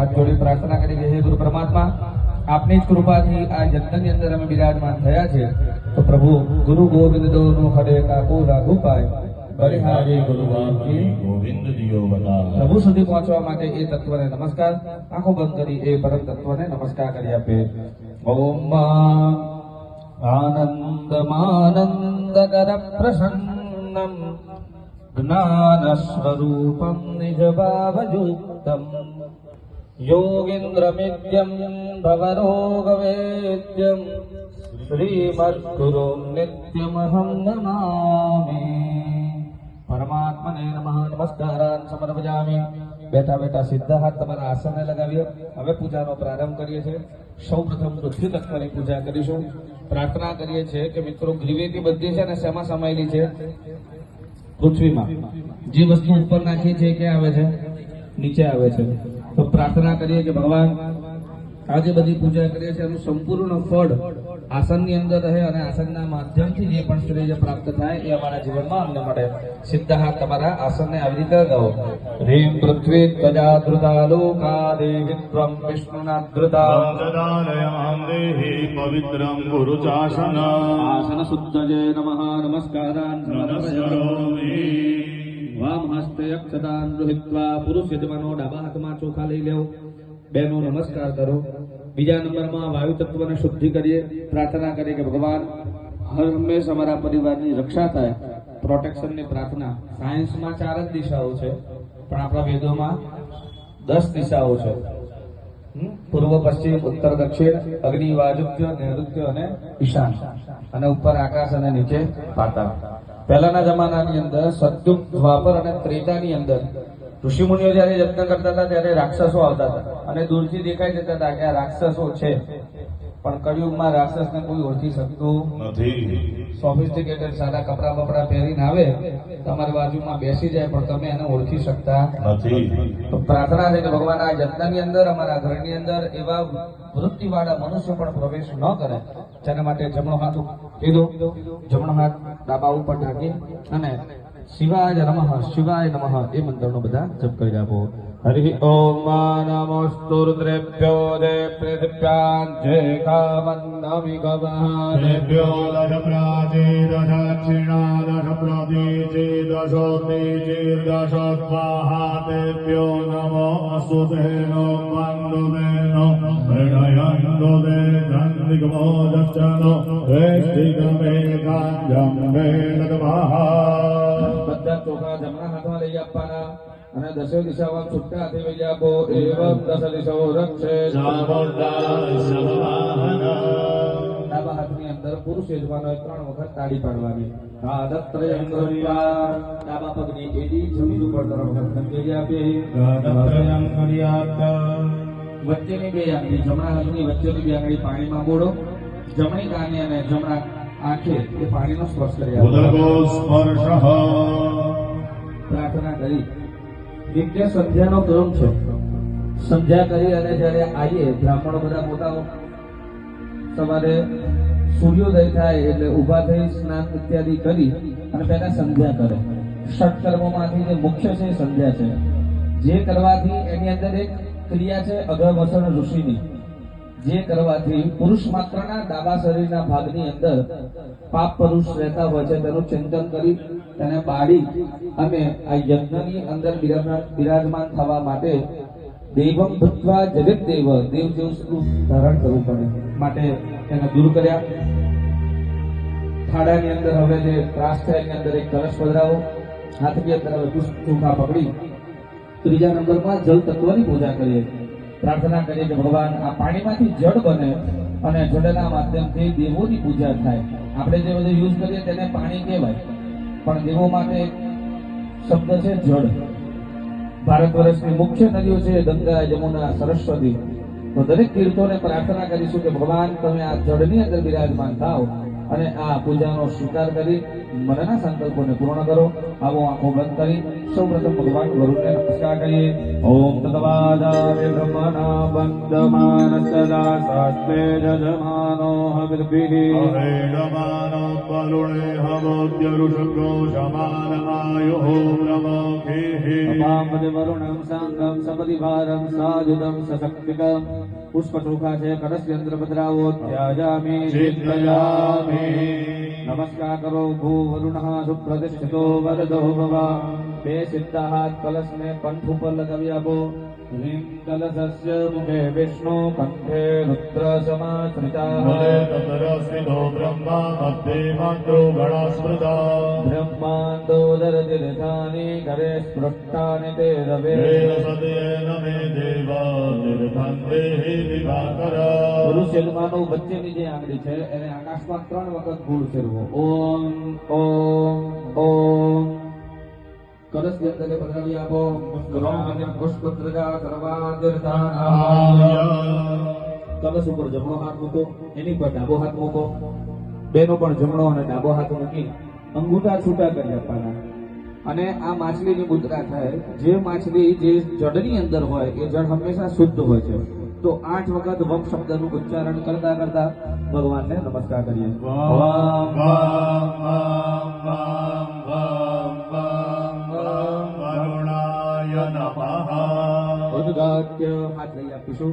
हाथ जोड़ी प्रार्थना करी के हे गुरु परमात्मा आपनी ज कृपाथी आ यज्ञनी अंदर अमे विराजमान थया छे तो प्रभु गुरु गोविंद दोनो हरे काको लागू पाय बलिहारी गुरुदेव की गोविंद दियो बता प्रभु सुधी पहुंचवा माटे ए तत्वने नमस्कार आंखों बंद करी ए परम तत्वने नमस्कार करी आपे ओम आनंदमानंदकर प्रसन्नम ज्ञान स्वरूपम निज भावयुक्तम योगीन्द्रमित्यं भवरोगवेद्यं श्रीमद्गुरुं नित्यमहं नमामि परमात्मने नमः नमस्कारान् समर्पयामि बेटा बेटा सीधा हाथ तमारा आसने लगाव्यो हवे पूजानो प्रारंभ करीए छे सौप्रथम पृथ्वी तत्वनी पूजा करीशुं प्रार्थना करीए छे के मित्रों ग्रीवेती बधी छे ने शेमा समायेली छे पृथ्वीमां जे वस्तु ऊपर नाखी छे के आवे छे नीचे आवे छे तो प्रार्थना करिए कि भगवान आज बधी पूजा करिए छे एनुं संपूर्ण फळ आसननी अंदर रहे अने आसनना माध्यमथी जे पण श्रेय प्राप्त थाय ए अमारा जीवनमां अમને મળે सिद्ध हाथ तमारा आसनने આવી રીતે लगाओ ह्रीं पृथ्वी त्वजा धृता लोका देवी त्वं विष्णुना धृता सदालयमां देहि पवित्रं गुरुचासन आसन शुद्धये नमः नमस्कारान् समर्पयामि वाम हस्ते अक्षतान् गृहीत्वा पुरुष यजमानो डाबा हाथमां ચોખા લઈ લેવો બેનો નમસ્કાર કરો બીજા નંબરમાં વાયુ તત્વને શુદ્ધિ કરીએ પ્રાર્થના કરીએ કે ભગવાન હર હંમેશ અમારા પરિવારની રક્ષા થાય પ્રોટેક્શનની પ્રાર્થના સાયન્સમાં 4 જ દિશાઓ છે પણ આપણા વેદોમાં 10 દિશાઓ છે પૂર્વ પશ્ચિમ ઉત્તર દક્ષિણ અગ્નિ વાયુવ્ય નૈઋત્ય અને ઈશાન અને ઉપર આકાશ અને નીચે પાતાળ પહેલાના જમાનાની અંદર સતયુગ દ્વાપર અને ત્રેતાની અંદર ઋષિમુનિઓ જ્યારે યજ્ઞ કરતા હતા ત્યારે રાક્ષસો આવતા હતા અને દૂરથી દેખાઈ જતા હતા કે આ રાક્ષસો છે પણ કળિયુગમાં રાક્ષસને કોઈ ઓળખી શકતું નથી સોફિસ્ટિકેટેડ સાદા કપડા બપડા પહેરીને આવે તમારી બાજુમાં બેસી જાય પણ તમે એને ઓળખી શકતા નથી તો પ્રાર્થના છે કે ભગવાન આ યજ્ઞની અંદર અમારા ઘરની અંદર એવા વૃત્તિવાળા મનુષ્ય પણ પ્રવેશ ન કરે જેના માટે જમણો હાથ કીધો જમણો હાથ ડાબા ઉપર ઢાંકી અને શિવાય નમઃ એ મંત્રનો બધા જપ કરી આપો હરિ ઓમ નમોસ્તુ રુદ્રેભ્યો દે પૃથિવ્યાં જે કામન્નમિ देभ्यो दश प्राचे दश दक्षिणा दश प्रदीचे दशोत्तेजेर्दश स्वाहा तेभ्यो नमो सुतेनो मन्दुमेनो हृदयन्दो दे धन्दिगमो दक्षनो वेष्टिगमे काञ्जं वेदगमः બધા ચોખા જમણા હાથમાં લઈ આપવાના અને દસે દિશામાં છૂટા હાથે લઈ આપો એવમ દસ દિશાઓ રક્ષે ડાબા હાથની અંદર પુરુષ યજમાનોએ 3 વખત તાળી પાડવાની પાદત્રયં કૃત્વા ડાબા પગની એડી જમીન ઉપર તરફ લઈ આપી પાદત્રયં કર્યાત વચ્ચેની બે આંગળી જમણા હાથની વચ્ચેની બે આંગળી પાણીમાં બોળો જમણી કાને અને જમણા આંખે એ પાણીનો સ્પર્શ કરી આપો પ્રાર્થના કરી નિત્ય સંધ્યાનો ક્રમ છે સંધ્યા કરી અને જ્યારે આવીએ બ્રાહ્મણો બધા પોતાનો સવારે સૂર્યોદય થાય એટલે ઊભા થઈ સ્નાન ઇત્યાદિ કરી અને પહેલા સંધ્યા કરે ષટકર્મોમાંથી જે મુખ્ય છે એ સંધ્યા છે જે કરવાથી એની અંદર એક ક્રિયા છે અઘવસન ઋષિની જે કરવાથી પુરુષ માત્રના ડાબા શરીરના ભાગની અંદર પાપ પુરુષ રહેતા હોય છે તેનું ચિંતન કરી તેને બાળી અને આ યજ્ઞની અંદર બિરાજમાન થવા માટે દેવમ ભૂત્વા જગત દેવ દેવ જેવું સ્વરૂપ ધારણ કરવું પડે માટે તેને દૂર કર્યા થાળાની અંદર હવે જે ત્રાસ છે એની અંદર એક કળશ પધરાવો હાથની અંદર હવે ચોખા પકડી ત્રીજા નંબરમાં જલ તત્વની પૂજા કરીએ પ્રાર્થના કરીએ કે ભગવાન આ પાણીમાંથી જળ બને અને જળના માધ્યમથી દેવોની પૂજા થાય આપણે જે બધું યુઝ કરીએ તેને પાણી કહેવાય પણ દેવો માટે શબ્દ છે જળ ભારત વર્ષની મુખ્ય નદીઓ છે ગંગા યમુના સરસ્વતી તો દરેક તીર્થોને પ્રાર્થના કરીશું કે ભગવાન તમે આ જળની અંદર બિરાજમાન થાઓ અને આ પૂજાનો સ્વીકાર કરી મનના સંકલ્પોને પૂર્ણ કરો આવો આંખો બંધ કરી સૌપ્રથમ ભગવાન વરુણને નમસ્કાર કરીએ. ઓમ તદવાદાવે બ્રહ્મણા બંધમાન સદા શાસ્ત્રે જજમાનો હવિર્ભિઃ. અવેડમાનો બલુણે હવોદ્યરુષગો શમાનમાયુઃ બ્રહ્મભિઃ. અપામદે વરુણં સાંગમ સપરિવારં સાધુદં સશક્તિકં. પુષ્પચોખા છે કળશયંત્ર પધરાવો ત્યાજામિ ચિંતયામિ. નમસ્કાર કરો ભૂ વરુણઃ સુપ્રતિષ્ઠિતો વરદો ભવ. બે સિદ્ધા હાથ કલશને કંઠ ઉપર લગાવી આપો. હ્રીં કલશસ્ય મુખે વિષ્ણુ કંઠે રુદ્ર સમાશ્રિતા. મલે તતરસ્મિતો બ્રહ્મા મધ્યે મંત્રો ગણાસ્મૃતા. બ્રહ્માંડોદરતીર્થાની કરે સ્પૃષ્ટાની તે રવે. વેદ સદયેન મે દેવા તીર્થં દેહિ દિવાકર. પુરુષ યજમાનો વચ્ચેની જે આંગળી છે એને આકાશમાં 3 વખત ગોળ ફેરવો. ઓમ ઓમ ઓમ. કલશ અંદર પધરાવી આપો. પુષ્પદ્રજા સર્વાદિર્ધાના. કલશ ઉપર જમણો હાથ મૂકો, એની પર ડાબો હાથ મૂકો. બેનો પણ જમણો અને ડાબો હાથ મૂકી અંગૂઠા છૂટા કરી આપવાના. અને આ માછલીની મુદ્રા થાય. જે માછલી જે જળની અંદર હોય એ જળ હંમેશા શુદ્ધ હોય છે. તો 8 વખત વમ શબ્દનું ઉચ્ચારણ કરતા કરતા ભગવાનને નમસ્કાર કરીએ. વામ વામ વામ વામ વામ વામ વામ વરુણાય નમઃ. ઉદ્ગાટ્ય હાથ લઈ આપીશું.